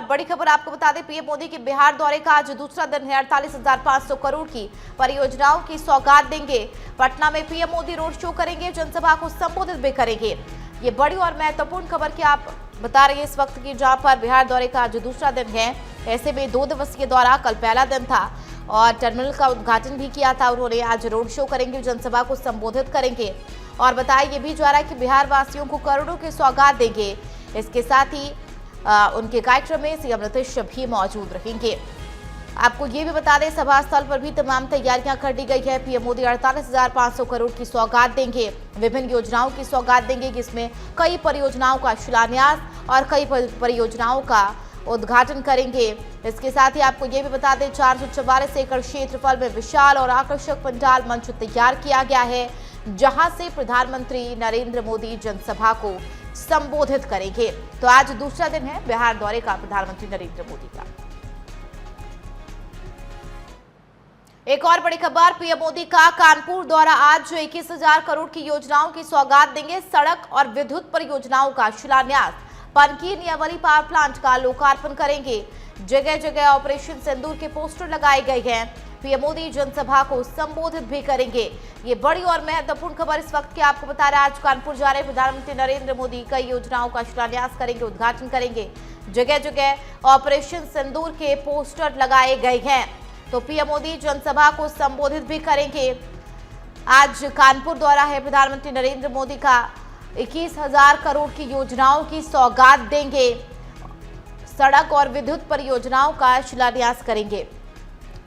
बड़ी खबर आपको बता दें, पीएम मोदी के बिहार दौरे का आज दूसरा दिन है। 48,500 करोड़ की परियोजनाओं की सौगात देंगे। पटना में पीएम मोदी रोड शो करेंगे, जनसभा को संबोधित भी करेंगे। ये बड़ी और महत्वपूर्ण खबर की आप बता रही है इस वक्त की, जहां पर बिहार दौरे का आज दूसरा दिन है। ऐसे में 2 दिवसीय दौरा, कल पहला दिन था और टर्मिनल का उद्घाटन भी किया था उन्होंने। आज रोड शो करेंगे, जनसभा को संबोधित करेंगे और बताया ये भी जा रहा है कि बिहार वासियों को करोड़ों की सौगात देंगे। इसके साथ ही उनके कार्यक्रम में सीएम नीतीश भी मौजूद रहेंगे। आपको ये भी बता दें, सभा स्थल पर भी तमाम तैयारियां कर दी गई है। पीएम मोदी 48,500 करोड़ की सौगात देंगे, विभिन्न योजनाओं की सौगात देंगे, जिसमें कई परियोजनाओं का शिलान्यास और कई परियोजनाओं का उद्घाटन करेंगे। इसके साथ ही आपको ये भी बता दें, 444 एकड़ क्षेत्रफल में विशाल और आकर्षक पंडाल मंच तैयार किया गया है, जहां से प्रधानमंत्री नरेंद्र मोदी जनसभा को संबोधित करेंगे। तो आज दूसरा दिन है बिहार दौरे का प्रधानमंत्री नरेंद्र मोदी का। एक और बड़ी खबर, पीएम मोदी का कानपुर दौरा। आज 21,000 करोड़ की योजनाओं की सौगात देंगे, सड़क और विद्युत परियोजनाओं का शिलान्यास, पनकी नियावली पावर प्लांट का लोकार्पण करेंगे। जगह जगह ऑपरेशन सिंदूर के पोस्टर लगाए गए हैं। पीएम मोदी जनसभा को संबोधित भी करेंगे। ये बड़ी और महत्वपूर्ण खबर इस वक्त की आपको बता रहे हैं। आज कानपुर जा रहे प्रधानमंत्री नरेंद्र मोदी कई योजनाओं का शिलान्यास करेंगे, उद्घाटन करेंगे। जगह जगह ऑपरेशन सिंदूर के पोस्टर लगाए गए हैं। तो पीएम मोदी जनसभा को संबोधित भी करेंगे। आज कानपुर दौरा है प्रधानमंत्री नरेंद्र मोदी का। 21,000 करोड़ की योजनाओं की सौगात देंगे, सड़क और विद्युत परियोजनाओं का शिलान्यास करेंगे,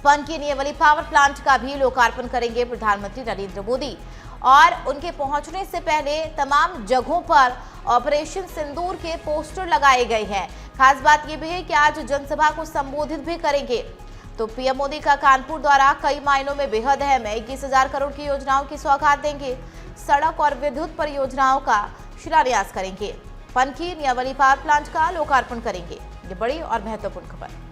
पनकी नियावली पावर प्लांट का भी लोकार्पण करेंगे प्रधानमंत्री नरेंद्र मोदी। और उनके पहुंचने से पहले तमाम जगहों पर ऑपरेशन सिंदूर के पोस्टर लगाए गए हैं। खास बात यह भी है कि आज जनसभा को संबोधित भी करेंगे। तो पीएम मोदी का कानपुर दौरा कई मायनों में बेहद अहम है। 21,000 करोड़ की योजनाओं की सौगात देंगे, सड़क और विद्युत परियोजनाओं का शिलान्यास करेंगे, पनकी नियावली पावर प्लांट का लोकार्पण करेंगे। ये बड़ी और महत्वपूर्ण खबर।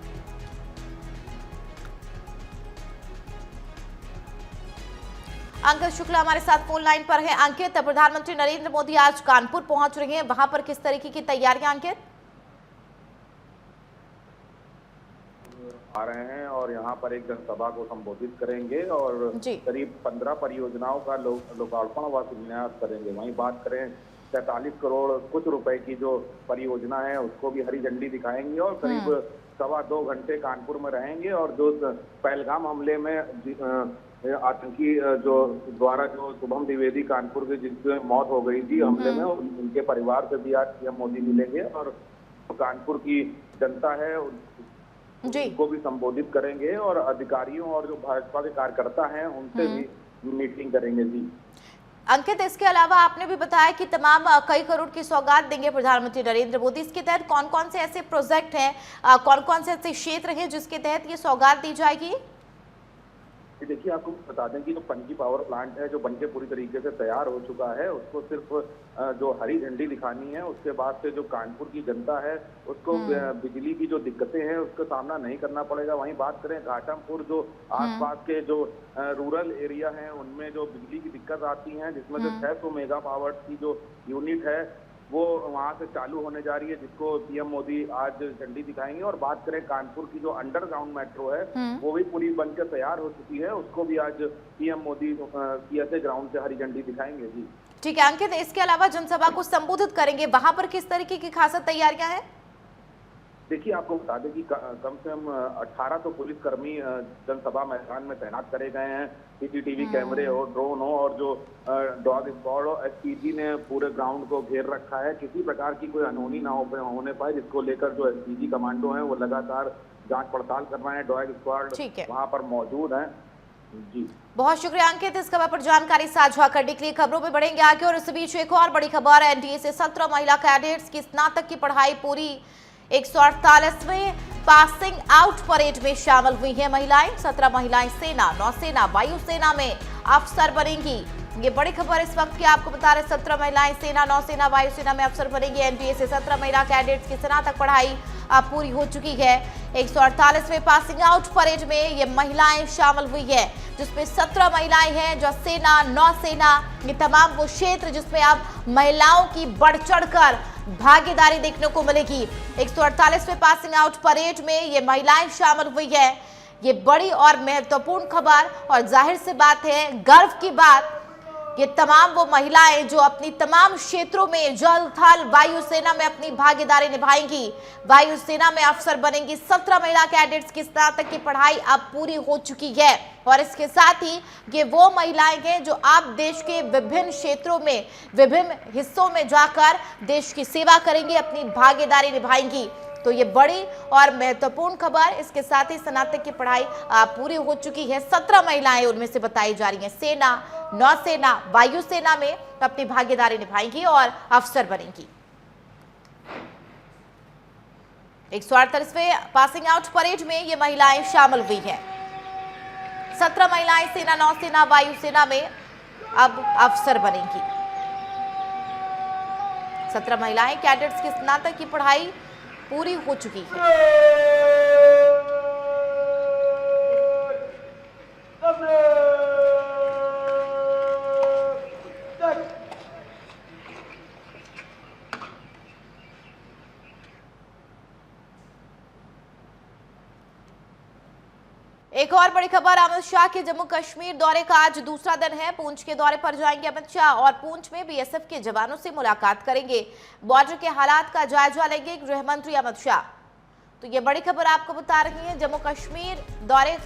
अंकित शुक्ला हमारे साथ फोन लाइन पर है। अंकित, प्रधानमंत्री नरेंद्र मोदी आज कानपुर पहुंच रहे हैं, वहां पर किस तरीके की तैयारियां अंकित? आ रहे हैं और यहाँ पर एक जनसभा को संबोधित करेंगे और करीब 15 परियोजनाओं का लोकार्पण व शिलान्यास करेंगे। वहीं बात करें 43 करोड़ कुछ रुपए की जो परियोजना है उसको भी हरी झंडी दिखाएंगे और करीब 2.25 घंटे कानपुर में रहेंगे। और जो पहलगाम हमले में आतंकी जो द्वारा जो शुभम द्विवेदी कानपुर के जिनकी मौत हो गई थी हमले में, उनके परिवार से भी आज पीएम मोदी मिलेंगे और कानपुर की जनता है उनको भी संबोधित करेंगे और अधिकारियों और जो भाजपा के कार्यकर्ता हैं उनसे भी मीटिंग करेंगे। जी अंकित, इसके अलावा आपने भी बताया कि तमाम कई करोड़ की सौगात देंगे प्रधानमंत्री नरेंद्र मोदी। इसके तहत कौन कौन से ऐसे प्रोजेक्ट हैं, कौन कौन से ऐसे क्षेत्र हैं जिसके तहत ये सौगात दी जाएगी? देखिए, आपको बता दें कि जो पनकी पावर प्लांट है जो बनके पूरी तरीके से तैयार हो चुका है, उसको सिर्फ जो हरी झंडी दिखानी है। उसके बाद से जो कानपुर की जनता है उसको बिजली की जो दिक्कतें हैं उसका सामना नहीं करना पड़ेगा। वहीं बात करें घाटमपुर, जो आसपास के जो रूरल एरिया हैं उनमें जो बिजली की दिक्कत आती है, जिसमें से 600 मेगा पावर की जो यूनिट है वो वहां से चालू होने जा रही है, जिसको पीएम मोदी आज झंडी दिखाएंगे। और बात करें कानपुर की जो अंडरग्राउंड मेट्रो है वो भी पूरी बनकर तैयार हो चुकी है, उसको भी आज पीएम मोदी सीएसए ग्राउंड से हरी झंडी दिखाएंगे। जी ठीक है अंकित, इसके अलावा जनसभा को संबोधित करेंगे, वहां पर किस तरीके की खास तैयारियां हैं? देखिए, आपको बता दें कि कम से कम 18 तो पुलिसकर्मी जनसभा मैदान में तैनात करे गए हैं। सीसीटीवी कैमरे हो, ड्रोन हो और जो डॉग स्क्वाड हो, एसपीजी ने पूरे ग्राउंड को घेर रखा है। किसी प्रकार की कोई अनहोनी ना होने पाए, जिसको लेकर जो एसपीजी कमांडो हैं वो लगातार जांच पड़ताल कर रहे हैं। डॉग स्क्वाड वहां पर मौजूद है। जी बहुत शुक्रिया अंकित, इस खबर पर जानकारी साझा करने के लिए। खबरों में बढ़ेंगे आगे और इस बीच एक और बड़ी खबर है। एनडीए से 17 महिला कैडेट्स की स्नातक की पढ़ाई पूरी। 148वें पासिंग आउट परेड में शामिल हुई हैं महिलाएं। 17 महिलाएं सेना, नौसेना, वायुसेना में अफसर बनेंगी। ये बड़ी खबर इस वक्त की आपको बता रहे। 17 महिलाएं सेना, नौसेना, वायुसेना में अफसर बनेंगी। एनडीए से 17 महिला कैडेट्स की स्नातक पढ़ाई अब पूरी हो चुकी है। 148वें पासिंग आउट परेड में ये महिलाएं शामिल हुई है, जिसमें 17 महिलाएं हैं जो सेना, नौसेना, ये तमाम वो क्षेत्र जिसमें अब महिलाओं की बढ़ चढ़कर भागीदारी देखने को मिलेगी। 148वें पासिंग आउट परेड में ये महिलाएं शामिल हुई है। ये बड़ी और महत्वपूर्ण खबर और जाहिर सी बात है, गर्व की बात, ये तमाम वो महिलाएं जो अपनी तमाम क्षेत्रों में जल, थल, वायुसेना में अपनी भागीदारी निभाएंगी, वायुसेना में अफसर बनेंगी। 17 महिला कैडेट्स की स्नातक की पढ़ाई अब पूरी हो चुकी है और इसके साथ ही ये वो महिलाएं हैं जो अब देश के विभिन्न क्षेत्रों में, विभिन्न हिस्सों में जाकर देश की सेवा करेंगी, अपनी भागीदारी निभाएंगी। तो ये बड़ी और महत्वपूर्ण खबर। इसके साथ ही स्नातक की पढ़ाई पूरी हो चुकी है। 17 महिलाएं उनमें से बताई जा रही हैं सेना, नौसेना, वायुसेना में अपनी भागीदारी निभाएंगी और अफसर बनेंगी। 148वें पासिंग आउट परेड में ये महिलाएं शामिल हुई हैं। 17 महिलाएं सेना, नौसेना, वायुसेना में अब अफसर बनेंगी। 17 महिलाएं कैडेट्स की स्नातक की पढ़ाई पूरी हो चुकी है। एक और बड़ी खबर, अमित शाह के जम्मू कश्मीर दौरे का आज दूसरा दिन है। पुंछ के दौरे पर जाएंगे अमित शाह और पुंछ में बीएसएफ के जवानों से मुलाकात करेंगे। बॉर्डर के हालात का जायजा लेंगे गृह मंत्री अमित शाह। तो ये बड़ी खबर आपको बता रही है, जम्मू कश्मीर दौरे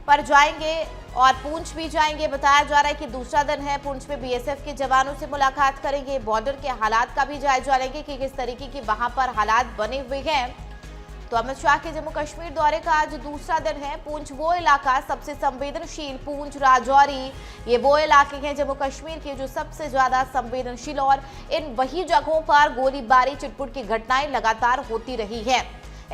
पर जाएंगे और पुंछ भी जाएंगे। बताया जा रहा है कि दूसरा दिन है, पुंछ में बीएसएफ के जवानों से मुलाकात करेंगे, बॉर्डर के हालात का भी जायजा लेंगे कि किस तरीके की वहां पर हालात बने हुए हैं। तो अमित शाह के जम्मू कश्मीर दौरे का आज दूसरा दिन है। पुंछ वो इलाका सबसे संवेदनशील, पुंछ, राजौरी, ये वो इलाके हैं जम्मू कश्मीर के जो सबसे ज्यादा संवेदनशील, और इन वही जगहों पर गोलीबारी, चिटपुट की घटनाएं लगातार होती रही हैं।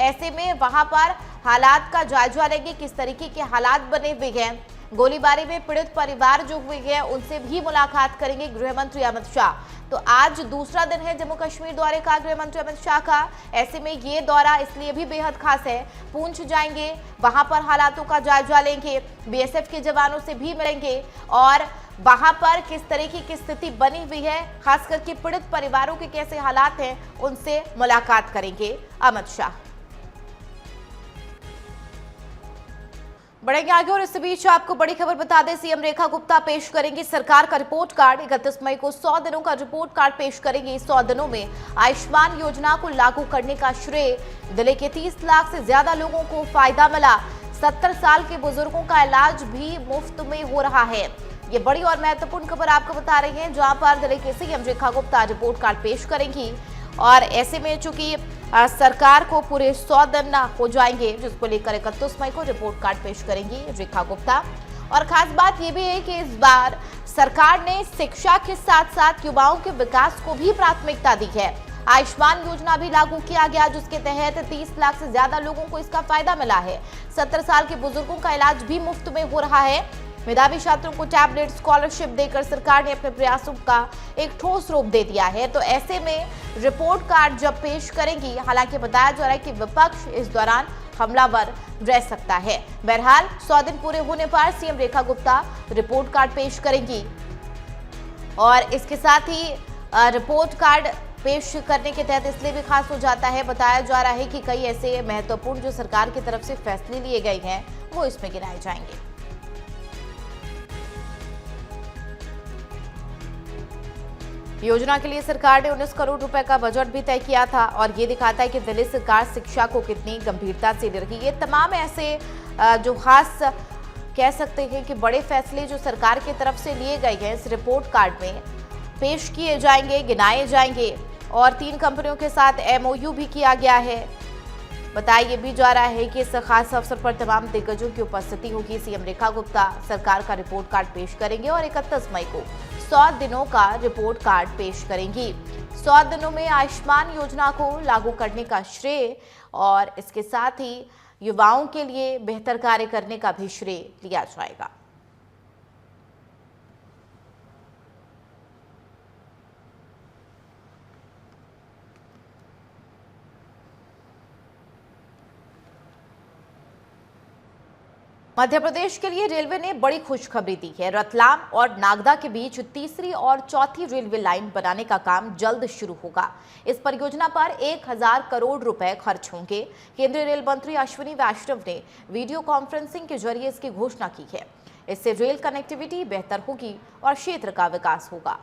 ऐसे में वहां पर हालात का जायजा लेंगे, किस तरीके के हालात बने हुए हैं। गोलीबारी में पीड़ित परिवार जो हुए हैं उनसे भी मुलाकात करेंगे गृह मंत्री अमित शाह। तो आज दूसरा दिन है जम्मू कश्मीर दौरे का गृह मंत्री अमित शाह का। ऐसे में ये दौरा इसलिए भी बेहद खास है, पुंछ जाएंगे, वहां पर हालातों का जायजा लेंगे, बीएसएफ के जवानों से भी मिलेंगे और वहां पर किस तरीके की स्थिति बनी हुई है, खास करके पीड़ित परिवारों के कैसे हालात हैं, उनसे मुलाकात करेंगे अमित शाह। बढ़ेंगे आगे और इस बीच आपको बड़ी खबर बता दें, सीएम रेखा गुप्ता पेश करेंगी सरकार का रिपोर्ट कार्ड। 31 मई को 100 दिनों का रिपोर्ट कार्ड पेश करेंगी। 100 दिनों में आयुष्मान योजना को लागू करने का श्रेय, जिले के 30 लाख से ज्यादा लोगों को फायदा मिला। 70 साल के बुजुर्गों का इलाज भी मुफ्त में हो रहा है। ये बड़ी और महत्वपूर्ण खबर आपको बता रही है, जहां पर जिले के CM Rekha Gupta report card पेश करेंगी और ऐसे में चूंकि सरकार को पूरे 100 दिन हो जाएंगे, जिसको लेकर 31 मई को रिपोर्ट कार्ड पेश करेंगी रेखा गुप्ता। और खास बात यह भी है कि इस बार सरकार ने शिक्षा के साथ साथ युवाओं के विकास को भी प्राथमिकता दी है। आयुष्मान योजना भी लागू किया गया, जिसके तहत 30 लाख से ज्यादा लोगों को इसका फायदा मिला है। 70 साल के बुजुर्गों का इलाज भी मुफ्त में हो रहा है। मेधावी छात्रों को टैबलेट, स्कॉलरशिप देकर सरकार ने अपने प्रयासों का एक ठोस रूप दे दिया है। तो ऐसे में रिपोर्ट कार्ड जब पेश करेंगी, हालांकि बताया जा रहा है कि विपक्ष इस दौरान हमलावर रह सकता है। बहरहाल 100 दिन पूरे होने पर CM Rekha Gupta report card पेश करेंगी और इसके साथ ही रिपोर्ट कार्ड पेश करने के तहत इसलिए भी खास हो जाता है, बताया जा रहा है कि कई ऐसे महत्वपूर्ण जो सरकार की तरफ से फैसले लिए गए हैं वो इसमें गिनाए जाएंगे। योजना के लिए सरकार ने 19 करोड़ रुपए का बजट भी तय किया था और ये दिखाता है कि दिल्ली सरकार शिक्षा को कितनी गंभीरता से ले रही है। ये तमाम ऐसे जो खास कह सकते हैं कि बड़े फैसले जो सरकार की तरफ से लिए गए हैं इस रिपोर्ट कार्ड में पेश किए जाएंगे, गिनाए जाएंगे और 3 कंपनियों के साथ एमओयू भी किया गया है। बताया ये भी जा रहा है कि इस खास अवसर पर तमाम दिग्गजों की उपस्थिति होगी। सीएम रेखा गुप्ता सरकार का रिपोर्ट कार्ड पेश करेंगे और 31 मई को 100 दिनों का रिपोर्ट कार्ड पेश करेंगी। 100 दिनों में आयुष्मान योजना को लागू करने का श्रेय और इसके साथ ही युवाओं के लिए बेहतर कार्य करने का भी श्रेय लिया जाएगा। मध्य प्रदेश के लिए रेलवे ने बड़ी खुशखबरी दी है। रतलाम और नागदा के बीच तीसरी और चौथी रेलवे लाइन बनाने का काम जल्द शुरू होगा। इस परियोजना पर 1000 करोड़ रुपए खर्च होंगे। केंद्रीय रेल मंत्री अश्विनी वैष्णव ने वीडियो कॉन्फ्रेंसिंग के जरिए इसकी घोषणा की है। इससे रेल कनेक्टिविटी बेहतर होगी और क्षेत्र का विकास होगा।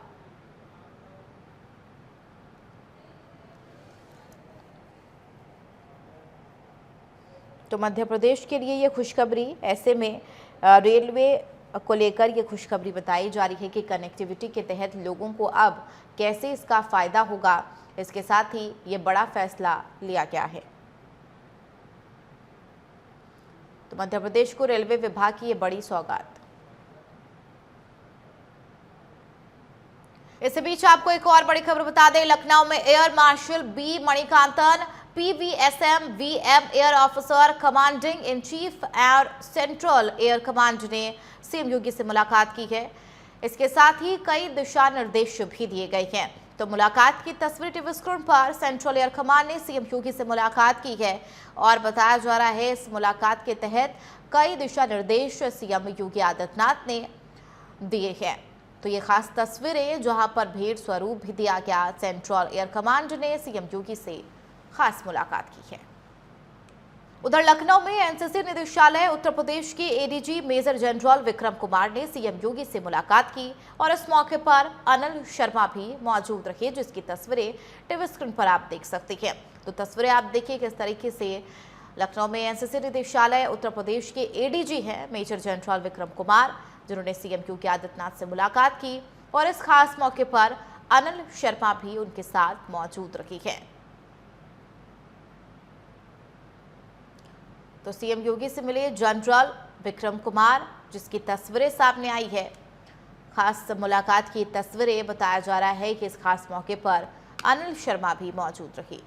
तो मध्य प्रदेश के लिए ये खुशखबरी, ऐसे में रेलवे को लेकर ये खुशखबरी बताई जा रही है कि कनेक्टिविटी के तहत लोगों को अब कैसे इसका फायदा होगा। इसके साथ ही ये बड़ा फैसला लिया गया है। तो मध्य प्रदेश को रेलवे विभाग की ये बड़ी सौगात। इसी बीच आपको एक और बड़ी खबर बता दें, लखनऊ में air marshal B Manikantan PVSM VM air officer commanding in chief air central air command ने सीएम योगी से मुलाकात की है। इसके साथ ही कई दिशा निर्देश भी दिए गए हैं। तो मुलाकात की तस्वीर टीवी स्क्रीन पर सेंट्रल एयर कमांड ने सीएम योगी से मुलाकात की है और बताया जा रहा है इस मुलाकात के तहत कई दिशा निर्देश सीएम योगी आदित्यनाथ ने दिए हैं। तो ये खास तस्वीरें जहां पर भेंट स्वरूप भी दिया गया। सेंट्रल एयर कमांड ने सीएम योगी से खास मुलाकात की है। उधर लखनऊ में एनसीसी निदेशालय उत्तर प्रदेश के ADG major general Vikram Kumar ने सीएम योगी से मुलाकात की और इस मौके पर अनिल शर्मा भी मौजूद रहे, जिसकी तस्वीरें टीवी स्क्रीन पर आप देख सकते हैं। तो तस्वीरें आप देखिए किस तरीके से लखनऊ में एनसीसी निदेशालय उत्तर प्रदेश के एडीजी हैं मेजर जनरल विक्रम कुमार, जिन्होंने सीएम योगी आदित्यनाथ से मुलाकात की और इस खास मौके पर अनिल शर्मा भी उनके साथ मौजूद रही है। तो सीएम योगी से मिले जनरल विक्रम कुमार, जिसकी तस्वीरें सामने आई है। खास मुलाकात की तस्वीरें, बताया जा रहा है कि इस खास मौके पर अनिल शर्मा भी मौजूद रही।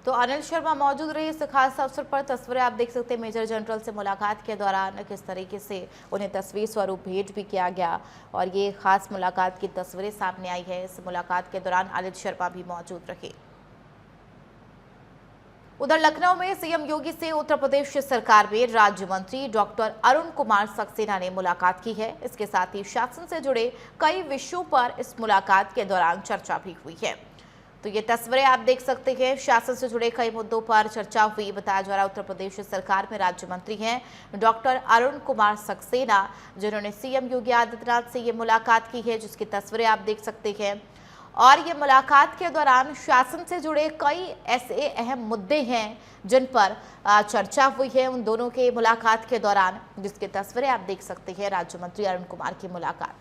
तो अनिल शर्मा मौजूद रहे इस खास अवसर पर। तस्वीरें आप देख सकते हैं मेजर जनरल से मुलाकात के दौरान किस तरीके से उन्हें तस्वीर स्वरूप भेंट भी किया गया और ये खास मुलाकात की तस्वीरें सामने आई है। इस मुलाकात के दौरान अनिल शर्मा भी मौजूद रहे। उधर लखनऊ में सीएम योगी से उत्तर प्रदेश सरकार में राज्य मंत्री डॉक्टर अरुण कुमार सक्सेना ने मुलाकात की है। इसके साथ ही शासन से जुड़े कई विषयों पर इस मुलाकात के दौरान चर्चा भी हुई है। तो ये तस्वीरें आप देख सकते हैं, शासन से जुड़े कई मुद्दों पर चर्चा हुई। बताया जा रहा है उत्तर प्रदेश सरकार में राज्य मंत्री हैं डॉक्टर अरुण कुमार सक्सेना, जिन्होंने सीएम योगी आदित्यनाथ से ये मुलाकात की है, जिसकी तस्वीरें आप देख सकते हैं। और ये मुलाकात के दौरान शासन से जुड़े कई ऐसे अहम मुद्दे हैं जिन पर चर्चा हुई है उन दोनों के मुलाकात के दौरान, जिसकी तस्वीरें आप देख सकते हैं। राज्य मंत्री अरुण कुमार की मुलाकात।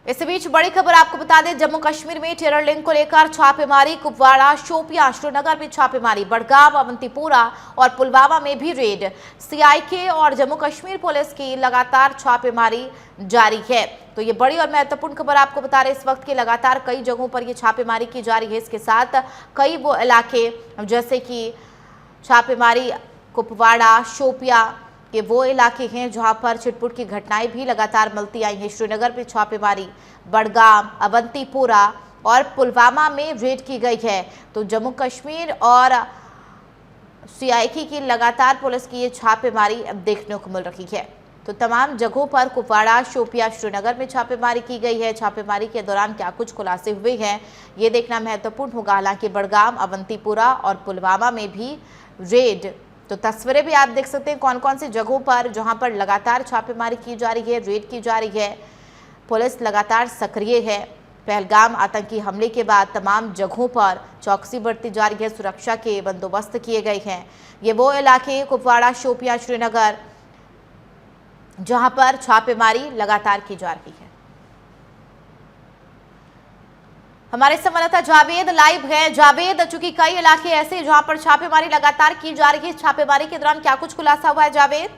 इस बीच बड़ी खबर आपको बता दें, जम्मू कश्मीर में टेरर लिंक को लेकर छापेमारी। कुपवाड़ा, शोपियां, श्रीनगर में छापेमारी, बड़गाम, अवंतीपोरा और पुलवामा में भी रेड। सीआईके और जम्मू कश्मीर पुलिस की लगातार छापेमारी जारी है। तो ये बड़ी और महत्वपूर्ण खबर आपको बता रहे, इस वक्त की लगातार कई जगहों पर ये छापेमारी की जा रही है। इसके साथ कई वो इलाके जैसे कि छापेमारी कुपवाड़ा, शोपियां के वो इलाके हैं जहां पर छिटपुट की घटनाएं भी लगातार मिलती आई हैं। श्रीनगर में छापेमारी, बड़गाम, अवंतीपोरा और पुलवामा में रेड की गई है। तो जम्मू कश्मीर और सीआईके की लगातार पुलिस की ये छापेमारी अब देखने को मिल रही है। तो तमाम जगहों पर कुपवाड़ा, शोपियां, श्रीनगर में छापेमारी की गई है। छापेमारी के दौरान क्या कुछ खुलासे हुए हैं ये देखना महत्वपूर्ण होगा। हालांकि बड़गाम, अवंतीपोरा और पुलवामा में भी रेड। तो तस्वीरें भी आप देख सकते हैं कौन कौन सी जगहों पर जहां पर लगातार छापेमारी की जा रही है, रेड की जा रही है। पुलिस लगातार सक्रिय है। पहलगाम आतंकी हमले के बाद तमाम जगहों पर चौकसी बढ़ती जा रही है, सुरक्षा के बंदोबस्त किए गए हैं। ये वो इलाके कुपवाड़ा, शोपियां, श्रीनगर जहां पर छापेमारी लगातार की जा रही है। हमारे संवाददाता जावेद लाइव है। जावेद, चूंकि कई इलाके ऐसे जहां पर छापेमारी लगातार की जा रही है, छापेमारी के दौरान क्या कुछ खुलासा हुआ है जावेद?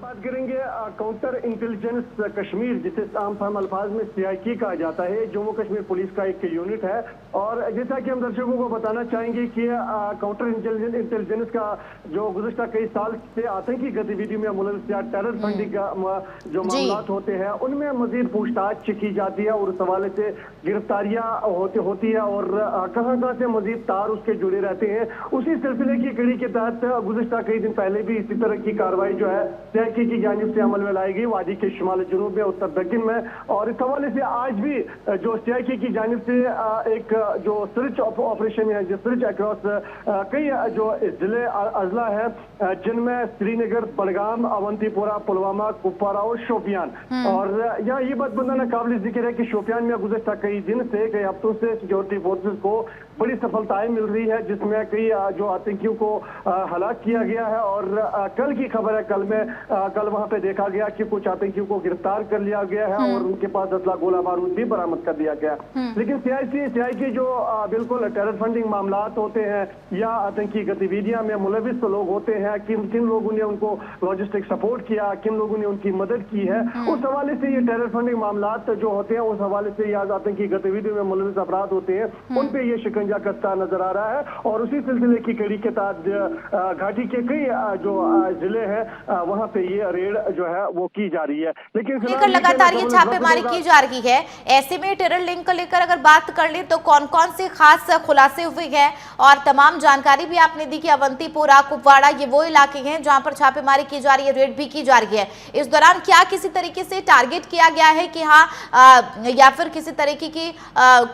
बात करेंगे काउंटर इंटेलिजेंस कश्मीर, जिसे आम अल्फाज में CIK कहा जाता है, जम्मू कश्मीर पुलिस का एक यूनिट है। और जैसा कि हम दर्शकों को बताना चाहेंगे कि काउंटर इंटेलिजेंस का जो गुज़श्ता कई साल से आतंकी गतिविधियों में मुलविस या टेरर फंडिंग का जो मामला होते हैं उनमें मजीद पूछताछ की जाती है और उस हवाले से गिरफ्तारियां होती है और कहाँ कहाँ से मजीद तार उसके जुड़े रहते हैं। उसी सिलसिले की कड़ी के तहत गुज़श्ता कई दिन पहले भी इसी तरह की कार्रवाई जो है CIK की जानिब से अमल में लाई गई वादी के शुमाल जुनूब में, उत्तर दक्षिण में। और इस हवाले से आज भी जो CIK की जानिब से एक जो सर्च ऑपरेशन है, जो सर्च अक्रॉस कई जो जिले अजला है जिनमें श्रीनगर, बडगाम, अवंतीपोरा, पुलवामा, कुपवारा और शोपियान। और यहाँ ये बात बताना काबिल जिक्र है कि शोपियान में गुज़श्ता कई दिन से, कई हफ्तों से सिक्योरिटी फोर्सेस को बड़ी सफलताएं मिल रही है, जिसमें कई जो आतंकियों को हलाक किया गया है। और कल की खबर है, कल वहां पे देखा गया कि कुछ आतंकियों को गिरफ्तार कर लिया गया है और उनके पास असला गोला बारूद भी बरामद कर लिया गया। लेकिन CIK जो बिल्कुल टेरर फंडिंग मामलात होते हैं या आतंकी गतिविधियां में मुलविस लोग होते हैं, किन लोगों ने उनको लॉजिस्टिक सपोर्ट किया, किन लोगों ने उनकी मदद की है, उस हवाले से ये टेरर फंडिंग मामलात जो होते हैं उस हवाले से या आतंकी गतिविधियों में मुलविस अपराध होते हैं उन पे ये शिकंजा कसता नजर आ रहा है। और उसी सिलसिले की कड़ी के तहत घाटी के कई जो जिले हैं वहां पे ये रेड जो है वो की जा रही है। लेकिन लगातार ये छापेमारी की जा रही है। ऐसे में टेरर लिंक को लेकर अगर बात कर ले तो कौन कौन से खास खुलासे हुए हैं? और तमाम जानकारी भी आपने दी कि अवंतीपोरा, कुपवाड़ा ये वो इलाके हैं जहां पर छापेमारी की जा रही है, रेड भी की जा रही है। इस दौरान क्या किसी तरीके से टारगेट किया गया है कि हाँ या फिर किसी तरीके की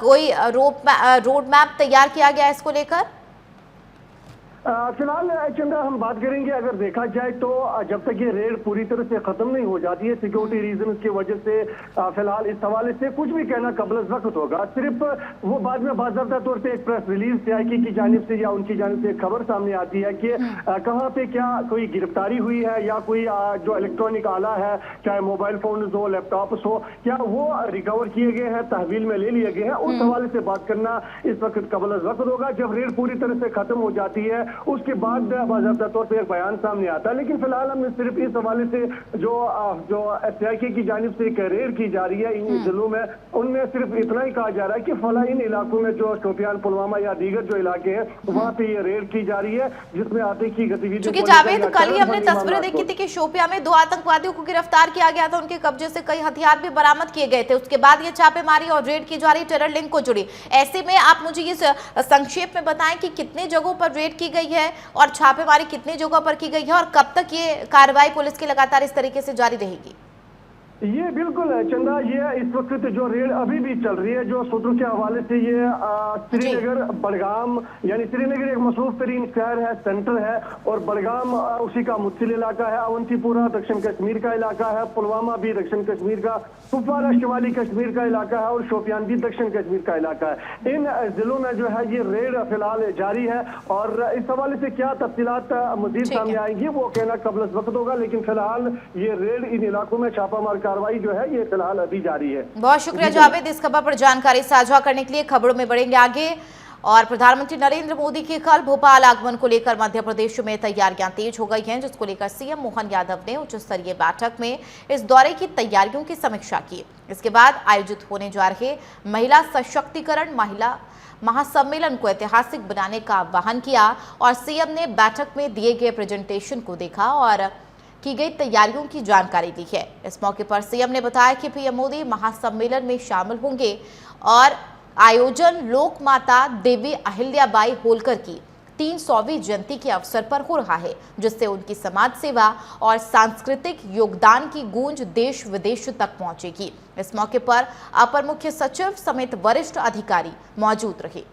कोई रोड मैप तैयार किया गया है इसको लेकर? फिलहाल चंदा हम बात करेंगे, अगर देखा जाए तो जब तक ये रेड पूरी तरह से खत्म नहीं हो जाती है सिक्योरिटी रीजन की वजह से फिलहाल इस हवाले से कुछ भी कहना कबल वक्त होगा। सिर्फ वो बाद में बाज़ाब्ता तौर पे एक प्रेस रिलीज CIK की जानिब से या उनकी जानिब से खबर सामने आती है कि कहाँ पे क्या कोई गिरफ्तारी हुई है या कोई जो इलेक्ट्रॉनिक आला है, चाहे मोबाइल फोन हो, लैपटॉप्स हो, क्या वो रिकवर किए गए हैं, तहवील में ले लिए गए हैं। उस हवाले से बात करना इस वक्त कबल वक्त होगा। जब रेड पूरी तरह से खत्म हो जाती है उसके बाद बाज़ाब्ता तौर पे एक बयान सामने आता है। लेकिन फिलहाल हम सिर्फ इस हवाले से जो CIK की जानिब से एक रेड की जा रही है इन जिलों में, उनमें सिर्फ इतना ही कहा जा रहा है कि फला इन इलाकों में जो शोपियान, पुलवामा या दीगर जो इलाके हैं वहाँ पे ये रेड की जा रही है जिसमें आतंकी गतिविधि। जावेद, कल ही हमने तस्वीरें देखी थी कि शोपियां में 2 आतंकवादियों को गिरफ्तार किया गया था, उनके कब्जे से कई हथियार भी बरामद किए गए थे। उसके बाद ये छापेमारी और रेड की जा रही टेरर लिंक को जुड़ी। ऐसे में आप मुझे ये संक्षेप में बताएं कि कितने जगहों पर रेड की गई है और छापेमारी कितनी जगहों पर की गई है और कब तक ये कार्रवाई पुलिस की लगातार इस तरीके से जारी रहेगी? ये बिल्कुल है चंदा, ये इस वक्त जो रेड अभी भी चल रही है, जो सूत्रों के हवाले से ये श्रीनगर, बडगाम, यानी श्रीनगर एक मसरूफ तरीन शहर है, सेंटर है, और बडगाम उसी का मुत्सिल इलाका है, अवंतीपुरा दक्षिण कश्मीर का इलाका है, पुलवामा भी दक्षिण कश्मीर का, कुपवारा शिमाली कश्मीर का इलाका है और शोपियान भी दक्षिण कश्मीर का इलाका है। इन जिलों में जो है ये रेड फिलहाल जारी है और इस हवाले से क्या तफसीलात मजीद सामने आएंगी वो कहना कबल वक्त होगा। लेकिन फिलहाल ये रेड इन इलाकों में छापामार कार्रवाई जो है ये फिलहाल अभी जारी है। बहुत शुक्रिया जावेद इस खबर पर जानकारी साझा करने के लिए। खबरों में बढ़ेंगे आगे। और प्रधानमंत्री नरेंद्र मोदी के कल भोपाल आगमन को लेकर मध्य प्रदेश में तैयारियां तेज हो गई हैं, जिसको लेकर सीएम मोहन यादव ने उच्च स्तरीय बैठक में इस दौरे की तैयारियों की समीक्षा की। इसके बाद आयोजित होने जा रहे महिला सशक्तिकरण महिला महासम्मेलन को ऐतिहासिक बनाने का आह्वान किया और सीएम ने बैठक में दिए गए प्रेजेंटेशन को देखा और की गई तैयारियों की जानकारी दी है। इस मौके पर सीएम ने बताया कि पीएम मोदी महासम्मेलन में शामिल होंगे और आयोजन लोक माता देवी अहिल्याबाई होलकर की 300वीं जयंती के अवसर पर हो रहा है, जिससे उनकी समाज सेवा और सांस्कृतिक योगदान की गूंज देश विदेश तक पहुंचेगी। इस मौके पर अपर मुख्य सचिव समेत वरिष्ठ अधिकारी मौजूद रहे।